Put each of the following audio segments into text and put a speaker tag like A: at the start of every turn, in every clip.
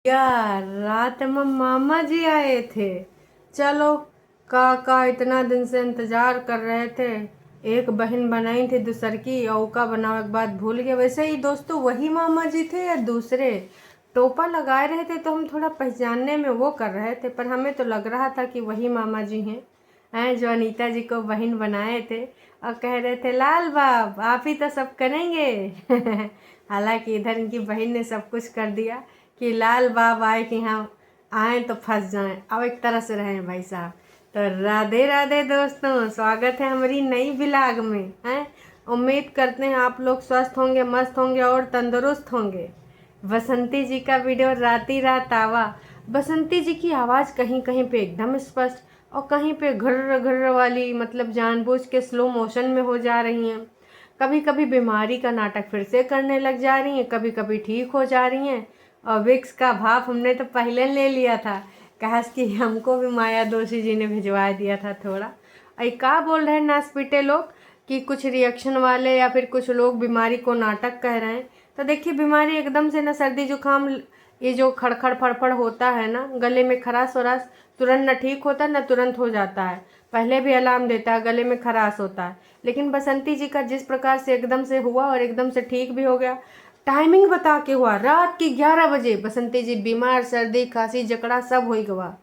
A: यार रात में मामा जी आए थे। चलो, काका इतना दिन से इंतजार कर रहे थे। एक बहन बनाई थी दूसर की, औका बनावे के बाद भूल गए। वैसे ही दोस्तों वही मामा जी थे या दूसरे? टोपा लगाए रहे थे तो हम थोड़ा पहचानने में वो कर रहे थे, पर हमें तो लग रहा था कि वही मामा जी हैं जो अनीता जी को बहन बनाए थे और कह रहे थे लाल बाब आप ही तो सब करेंगे। हालांकि इधर इनकी बहन ने सब कुछ कर दिया कि लाल बाब आए कि हाँ आए तो फंस जाएं, अब एक तरह से रहें भाई साहब। तो राधे राधे दोस्तों, स्वागत है हमारी नई ब्लॉग में हैं। उम्मीद करते हैं आप लोग स्वस्थ होंगे, मस्त होंगे और तंदुरुस्त होंगे। बसंती जी का वीडियो राती रात आवा। बसंती जी की आवाज़ कहीं कहीं पे एकदम स्पष्ट और कहीं पे घर्र घर्र वाली, मतलब जानबूझ के स्लो मोशन में हो जा रही हैं। कभी कभी बीमारी का नाटक फिर से करने लग जा रही हैं, कभी कभी ठीक हो जा रही हैं। और विक्स का भाप हमने तो पहले ले लिया था, कहा कि हमको भी माया दोषी जी ने भिजवा दिया था थोड़ा। अरे क्या बोल रहे हैं नासपीटे लोग कि कुछ रिएक्शन वाले या फिर कुछ लोग बीमारी को नाटक कह रहे हैं। तो देखिए बीमारी एकदम से ना, सर्दी जुकाम ये जो खड़खड़ फड़फड़ होता है ना, गले में खराश वराश, तुरंत न ठीक होता है न तुरंत हो जाता है। पहले भी अलार्म देता है, गले में खराश होता है। लेकिन बसंती जी का जिस प्रकार से एकदम से हुआ और एकदम से ठीक भी हो गया, टाइमिंग बता के हुआ। रात के 11 बजे बसंती जी बीमार, सर्दी खांसी जकड़ा सब हो गवा।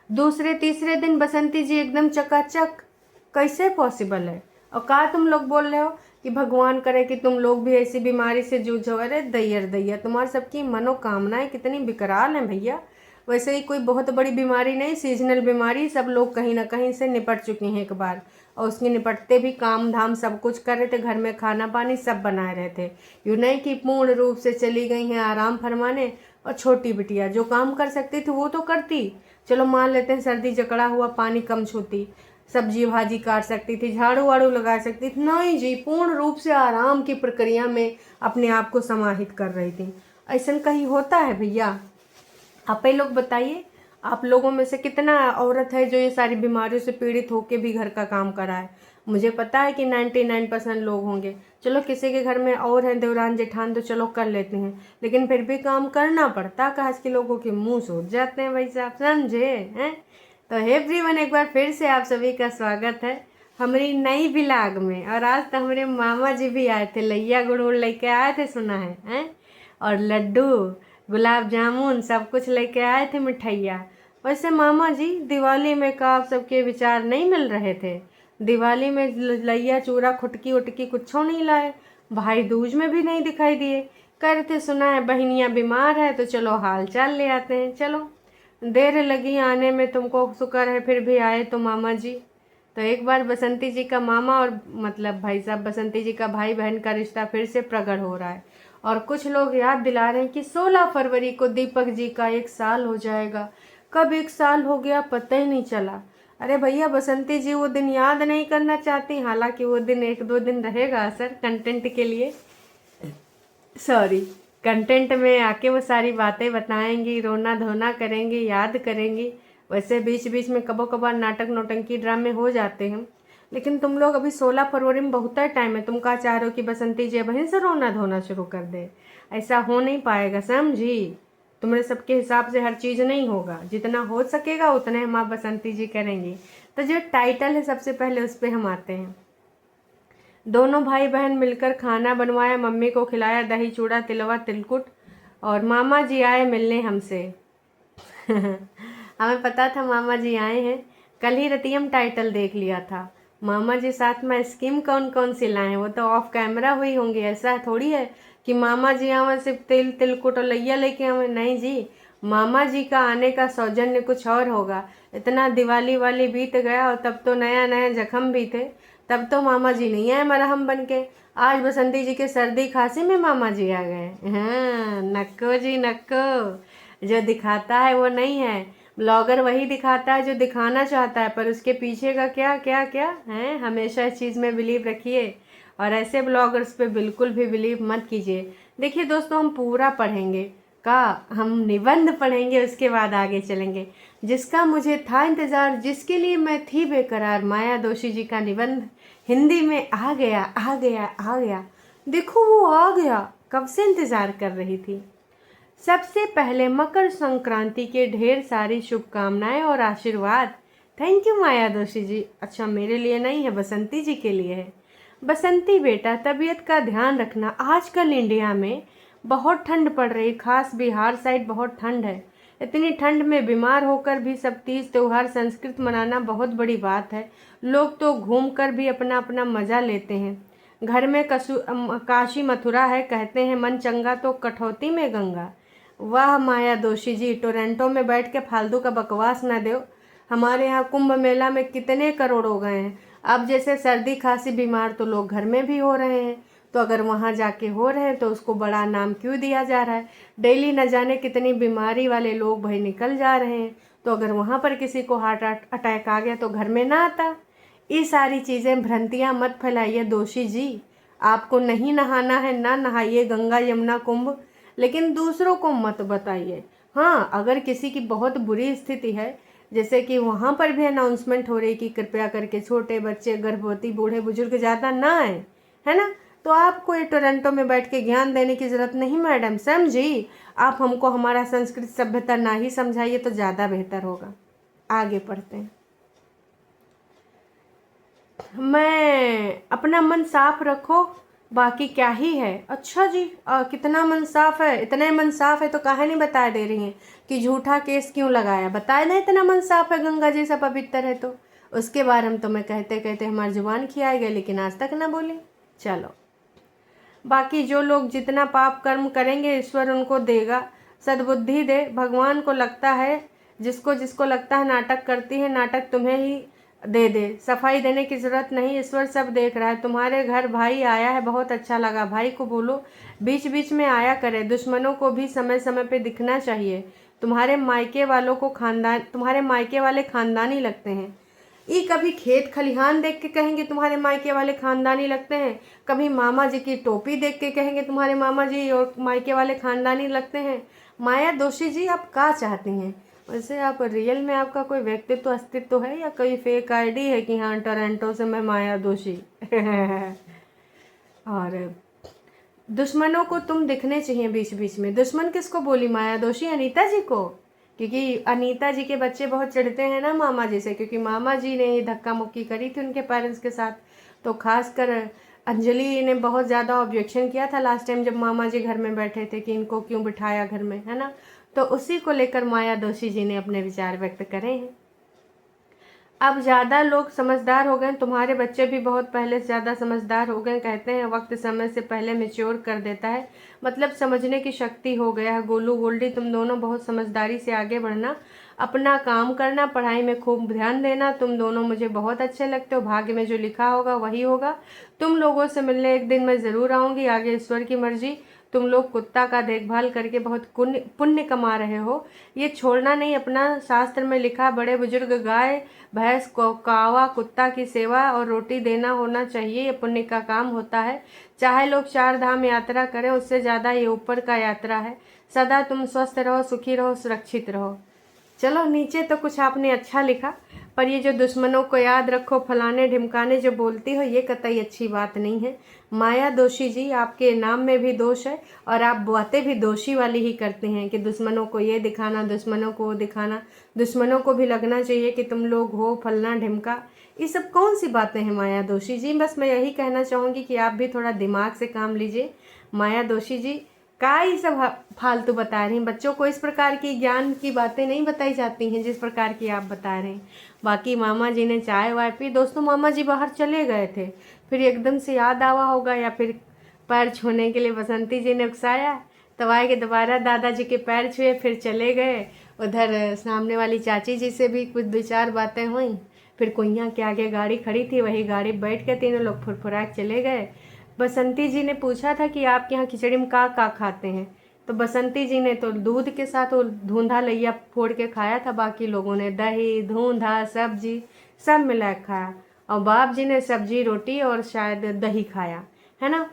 A: दूसरे तीसरे दिन बसंती जी एकदम चकाचक। कैसे पॉसिबल है? और कहा तुम लोग बोल रहे हो कि भगवान करे कि तुम लोग भी ऐसी बीमारी से जूझो। अरे दैयर दैया, तुम्हारी सबकी मनोकामनाएं कितनी विकराल हैं भैया। वैसे ही कोई बहुत बड़ी बीमारी नहीं, सीजनल बीमारी, सब लोग कहीं ना कहीं से निपट चुके हैं एक बार। और उसके निपटते भी काम धाम सब कुछ कर रहे थे, घर में खाना पानी सब बनाए रहे थे। यूँ नहीं कि पूर्ण रूप से चली गई हैं आराम फरमाने। और छोटी बिटिया जो काम कर सकती थी वो तो करती। चलो मान लेते हैं सर्दी जकड़ा हुआ पानी कम छूती, सब्जी भाजी काट सकती थी, झाड़ू वाड़ू लगा सकती थी। नहीं जी, पूर्ण रूप से आराम की प्रक्रिया में अपने आप को समाहित कर रही थी। ऐसा कहीं होता है भैया? आप ही लोग बताइए, आप लोगों में से कितना औरत है जो ये सारी बीमारियों से पीड़ित होकर भी घर का काम कराए? मुझे पता है कि 99% लोग होंगे। चलो किसी के घर में और है देवरान जेठान तो चलो कर लेते हैं, लेकिन फिर भी काम करना पड़ता। काश के लोगों के मुंह सूख जाते हैं भाई साहब, समझे हैं? तो एवरीवन, एक बार फिर से आप सभी का स्वागत है हमारी नई ब्लॉग में। और आज तो हमारे मामा जी भी आए थे, लैया गुड़ लेके आए थे सुना है? और लड्डू गुलाब जामुन सब कुछ लेके आए थे, मिठाइयाँ। वैसे मामा जी दिवाली में का आप सबके विचार नहीं मिल रहे थे? दिवाली में लैया चूड़ा खुटकी उटकी कुछ नहीं लाए, भाई दूज में भी नहीं दिखाई दिए। कह रहे थे सुना है बहनियाँ बीमार है तो चलो हाल चाल ले आते हैं। चलो देर लगी आने में, तुमको शुक्र है फिर भी आए तो मामा जी। तो एक बार बसंती जी का मामा और मतलब भाई साहब बसंती जी का भाई बहन का रिश्ता फिर से प्रकट हो रहा है। और कुछ लोग याद दिला रहे हैं कि 16 फरवरी को दीपक जी का 1 साल हो जाएगा। कब 1 साल हो गया पता ही नहीं चला। अरे भैया बसंती जी वो दिन याद नहीं करना चाहती, हालांकि वो दिन 1-2 दिन रहेगा असर कंटेंट के लिए, सॉरी, कंटेंट में आके वो सारी बातें बताएंगी, रोना धोना करेंगी, याद करेंगी। वैसे बीच बीच में कबो कबार नाटक नौटंकी ड्रामे हो जाते हैं, लेकिन तुम लोग अभी 16 फरवरी में बहुत टाइम है। तुम क्या चाह रहे हो कि बसंती जी बहन से रोना धोना शुरू कर दे? ऐसा हो नहीं पाएगा, समझी? तुम्हारे सबके हिसाब से हर चीज़ नहीं होगा, जितना हो सकेगा उतना हम आप बसंती जी करेंगी। तो जो टाइटल है सबसे पहले उस पर हम आते हैं। दोनों भाई बहन मिलकर खाना बनवाया, मम्मी को खिलाया दही चूड़ा तिलवा तिलकुट, और मामा जी आए मिलने हमसे। हमें पता था मामा जी आए हैं, कल ही रतियम टाइटल देख लिया था। मामा जी साथ में स्कीम कौन कौन सी लाए वो तो ऑफ कैमरा हुई होंगी। ऐसा थोड़ी है कि मामा जी आवे सिर्फ तिल तिलकुट और लैया लेके आवे, नहीं जी। मामा जी का आने का सौजन्य कुछ और होगा। इतना दिवाली वाली बीत गया और तब तो नया नया जख्म भी थे, तब तो मामा जी नहीं आए मरहम बन के। आज बसंती जी के सर्दी खांसी में मामा जी आ गए। हाँ नक्को जी नक्को, जो दिखाता है वो नहीं है, ब्लॉगर वही दिखाता है जो दिखाना चाहता है, पर उसके पीछे का क्या क्या क्या है, हमेशा इस चीज़ में बिलीव रखिए। और ऐसे ब्लॉगर्स पे बिल्कुल भी बिलीव मत कीजिए। देखिए दोस्तों, हम पूरा पढ़ेंगे का, हम निबंध पढ़ेंगे उसके बाद आगे चलेंगे। जिसका मुझे था इंतज़ार, जिसके लिए मैं थी बेकरार, माया दोषी जी का निबंध हिंदी में आ गया आ गया आ गया। देखो वो आ गया, कब से इंतज़ार कर रही थी। सबसे पहले मकर संक्रांति के ढेर सारी शुभकामनाएं और आशीर्वाद। थैंक यू माया दोषी जी। अच्छा, मेरे लिए नहीं है, बसंती जी के लिए है। बसंती बेटा, तबीयत का ध्यान रखना। आजकल इंडिया में बहुत ठंड पड़ रही, खास बिहार साइड बहुत ठंड है। इतनी ठंड में बीमार होकर भी सब तीज त्योहार संस्कृत मनाना बहुत बड़ी बात है। लोग तो घूमकर भी अपना अपना मज़ा लेते हैं। घर में काशी मथुरा है, कहते हैं मन चंगा तो कठौती में गंगा। वाह माया दोषी जी, टोरंटो में बैठ के फालतू का बकवास न दो। हमारे यहाँ कुंभ मेला में कितने करोड़ हो गए हैं। अब जैसे सर्दी खांसी बीमार तो लोग घर में भी हो रहे हैं, तो अगर वहाँ जाके हो रहे हैं तो उसको बड़ा नाम क्यों दिया जा रहा है। डेली न जाने कितनी बीमारी वाले लोग भाई निकल जा रहे हैं, तो अगर वहाँ पर किसी को हार्ट अटैक आ गया तो घर में ना आता। ये सारी चीज़ें भ्रांतियाँ मत फैलाइए दोषी जी। आपको नहीं नहाना है ना नहाइए गंगा यमुना कुंभ, लेकिन दूसरों को मत बताइए। हाँ, अगर किसी की बहुत बुरी स्थिति है, जैसे कि वहाँ पर भी अनाउंसमेंट हो रही कि कृपया करके छोटे बच्चे, गर्भवती, बूढ़े बुजुर्ग ज़्यादा ना आए, है ना, तो आपको ये टोरंटो में बैठ के ज्ञान देने की ज़रूरत नहीं मैडम, समझी। आप हमको हमारा संस्कृत सभ्यता ना ही समझाइए तो ज़्यादा बेहतर होगा। आगे पढ़ते हैं। मैं अपना मन साफ रखो, बाकी क्या ही है। अच्छा जी, कितना मन साफ है? इतने मन साफ है तो काहे नहीं बता दे रही हैं कि झूठा केस क्यों लगाया? बताए ना, इतना मन साफ है, गंगा जी से पवित्र है। तो उसके बारे में तो मैं कहते कहते हमारी जुबान खियाई गई, लेकिन आज तक ना बोली। चलो, बाकी जो लोग जितना पाप कर्म करेंगे ईश्वर उनको देगा, सद्बुद्धि दे। भगवान को लगता है, जिसको जिसको लगता है नाटक करती है, नाटक तुम्हें ही दे दे। सफाई देने की ज़रूरत नहीं, ईश्वर सब देख रहा है। तुम्हारे घर भाई आया है, बहुत अच्छा लगा। भाई को बोलो बीच बीच में आया करे। दुश्मनों को भी समय समय पे दिखना चाहिए। तुम्हारे मायके वाले खानदानी लगते हैं। ये कभी खेत खलिहान देख के कहेंगे तुम्हारे मायके वाले खानदानी लगते हैं, कभी मामा जी की टोपी देख के कहेंगे तुम्हारे मामा जी और मायके वाले खानदानी लगते हैं। माया दोषी जी, आप क्या चाहती हैं? वैसे आप रियल में आपका कोई व्यक्तित्व अस्तित्व है या कोई फेक आईडी है कि हाँ टोरंटो से मैं माया दोषी? और दुश्मनों को तुम दिखने चाहिए बीच बीच में। दुश्मन किसको बोली माया दोषी? अनीता जी को, क्योंकि अनीता जी के बच्चे बहुत चिढ़ते हैं ना मामा जी से, क्योंकि मामा जी ने ही धक्का मुक्की करी थी उनके पेरेंट्स के साथ। तो खासकर अंजलि ने बहुत ज़्यादा ऑब्जेक्शन किया था लास्ट टाइम जब मामा जी घर में बैठे थे कि इनको क्यों बिठाया घर में, है ना। तो उसी को लेकर माया दोषी जी ने अपने विचार व्यक्त करे हैं। अब ज़्यादा लोग समझदार हो गए, तुम्हारे बच्चे भी बहुत पहले से ज़्यादा समझदार हो गए। कहते हैं वक्त समय से पहले मैच्योर कर देता है, मतलब समझने की शक्ति हो गया है। गोलू गोल्डी, तुम दोनों बहुत समझदारी से आगे बढ़ना, अपना काम करना, पढ़ाई में खूब ध्यान देना। तुम दोनों मुझे बहुत अच्छे लगते हो। भाग्य में जो लिखा होगा वही होगा। तुम लोगों से मिलने एक दिन मैं ज़रूर आऊँगी, आगे ईश्वर की मर्जी। तुम लोग कुत्ता का देखभाल करके बहुत पुण्य कमा रहे हो, ये छोड़ना नहीं। अपना शास्त्र में लिखा, बड़े बुजुर्ग गाय भैंस को कावा कुत्ता की सेवा और रोटी देना होना चाहिए, ये पुण्य का काम होता है। चाहे लोग 4 धाम यात्रा करें, उससे ज़्यादा ये ऊपर का यात्रा है। सदा तुम स्वस्थ रहो, सुखी रहो, सुरक्षित रहो। चलो, नीचे तो कुछ आपने अच्छा लिखा, पर ये जो दुश्मनों को याद रखो, फलाने ढिमकाने जो बोलती हो, ये कतई अच्छी बात नहीं है। माया दोषी जी, आपके नाम में भी दोष है और आप बातें भी दोषी वाली ही करते हैं कि दुश्मनों को ये दिखाना, दुश्मनों को वो दिखाना। दुश्मनों को भी लगना चाहिए कि तुम लोग हो फलना ढिमका। ये सब कौन सी बातें हैं माया दोषी जी? बस मैं यही कहना चाहूँगी कि आप भी थोड़ा दिमाग से काम लीजिए। माया दोषी जी, का ये सब फालतू बता रही हैं? बच्चों को इस प्रकार की ज्ञान की बातें नहीं बताई जाती हैं जिस प्रकार की आप बता रहे हैं। बाकी मामा जी ने चाय वाय पी। दोस्तों, मामा जी बाहर चले गए थे, फिर एकदम से याद आवा होगा या फिर पैर छूने के लिए बसंती जी ने उकसाया, तब आए के दोबारा दादाजी के पैर छुए, फिर चले गए। उधर सामने वाली चाची जी से भी कुछ 2-4 बातें हुई। फिर कुइयाँ के आगे गाड़ी खड़ी थी, वही गाड़ी बैठ के तीनों लोग फुरफुरा के चले गए। बसंती जी ने पूछा था कि आपके यहाँ खिचड़ी में का खाते हैं, तो बसंती जी ने तो दूध के साथ वो धुंधा लैया फोड़ के खाया था। बाकी लोगों ने दही धुंधा सब्जी सब मिला खाया, और बाप जी ने सब्जी रोटी और शायद दही खाया, है ना।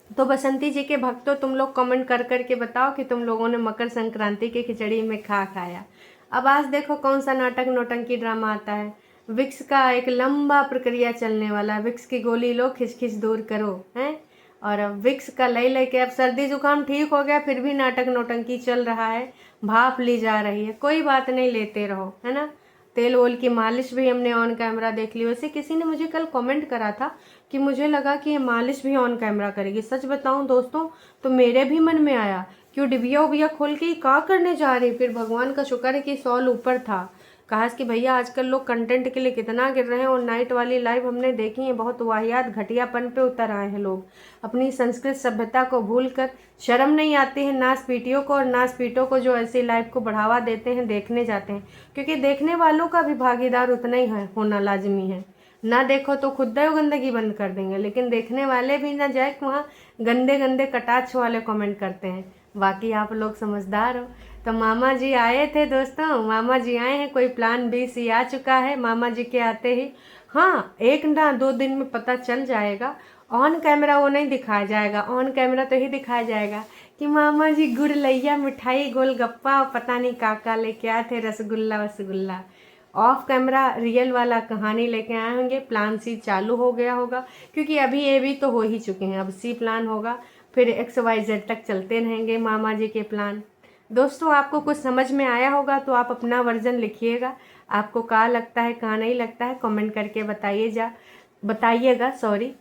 A: तो बसंती जी के भक्तों, तुम लोग कमेंट कर कर के बताओ कि तुम लोगों ने मकर संक्रांति के खिचड़ी में खाया। अब आज देखो कौन सा नाटक नौटंकी ड्रामा आता है। विक्स का एक लंबा प्रक्रिया चलने वाला, विक्स की गोली लो, खिच खिच दूर करो, हैं। और अब विक्स का ले लेके अब सर्दी जुकाम ठीक हो गया, फिर भी नाटक नौटंकी चल रहा है, भाप ली जा रही है। कोई बात नहीं, लेते रहो, है ना। तेल वोल की मालिश भी हमने ऑन कैमरा देख ली। वैसे किसी ने मुझे कल कमेंट करा था कि मुझे लगा कि ये मालिश भी ऑन कैमरा करेगी। सच बताऊं दोस्तों, तो मेरे भी मन में आया क्यों डिबिया उबिया खोल के का करने जा रही। फिर भगवान का शुक्र है कि सॉल ऊपर था। कहा कि भैया आजकल लोग कंटेंट के लिए कितना गिर रहे हैं, और नाइट वाली लाइव हमने देखी है, बहुत वाहियात घटियापन पे उतर आए हैं लोग। अपनी संस्कृत सभ्यता को भूलकर शर्म नहीं आती है नास पीटियों को, और नास पीटों को जो ऐसी लाइव को बढ़ावा देते हैं, देखने जाते हैं। क्योंकि देखने वालों का भी भागीदार उतना ही है, होना लाजमी है। ना देखो तो खुद ही गंदगी बंद कर देंगे, लेकिन देखने वाले भी ना जाए वहाँ गंदे गंदे कटाक्ष वाले कमेंट करते हैं। बाकी आप लोग समझदार हो। तो मामा जी आए थे दोस्तों, मामा जी आए हैं, कोई प्लान बी सी आ चुका है मामा जी के आते ही। हाँ, 1 ना 2 दिन में पता चल जाएगा। ऑन कैमरा वो नहीं दिखाया जाएगा, ऑन कैमरा तो ही दिखाया जाएगा कि मामा जी गुड़ लैया मिठाई गोलगप्पा और पता नहीं काका लेके आए थे, रसगुल्ला वसगुल्ला। ऑफ कैमरा रियल वाला कहानी लेके आए होंगे, प्लान सी चालू हो गया होगा, क्योंकि अभी ए भी तो हो ही चुके हैं, अब सी प्लान होगा, फिर XYZ तक चलते रहेंगे मामा जी के प्लान। दोस्तों, आपको कुछ समझ में आया होगा तो आप अपना वर्जन लिखिएगा। आपको कहाँ लगता है कहाँ नहीं लगता है कमेंट करके बताइएगा सॉरी।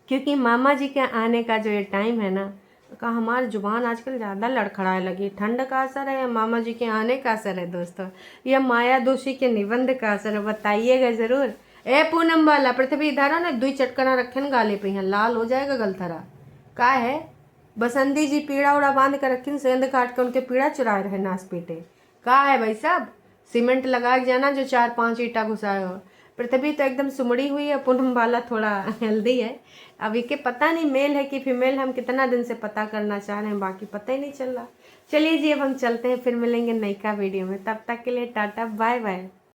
A: क्योंकि मामा जी के आने का जो ये टाइम है ना, का हमारी जुबान आजकल ज़्यादा लड़खड़ाने लगी। ठंड का असर है या मामा जी के आने का असर है दोस्तों, या माया दोषी के निबंध का असर है, बताइएगा ज़रूर। ए पूनम वाला पृथ्वी इधर ना, 2 चटकना रखे न गाले पे, यहाँ लाल हो जाएगा गलथरा। का है बसंती जी पीड़ा उड़ा बांध कर रखी, सेंध काट के उनके पीड़ा चुराए रहे नास पीटे। का है भाई साहब, सीमेंट लगा के जाना जो 4-5 ईटा घुसाए हो। पृथ्वी तो एकदम सुमड़ी हुई है, पूनम वाला थोड़ा हेल्दी है। अभी के पता नहीं मेल है कि फीमेल, हम कितना दिन से पता करना चाह रहे हैं, बाकी पता ही नहीं चल रहा। चलिए जी, अब हम चलते हैं, फिर मिलेंगे नई का वीडियो में। तब तक के लिए टाटा बाय बाय।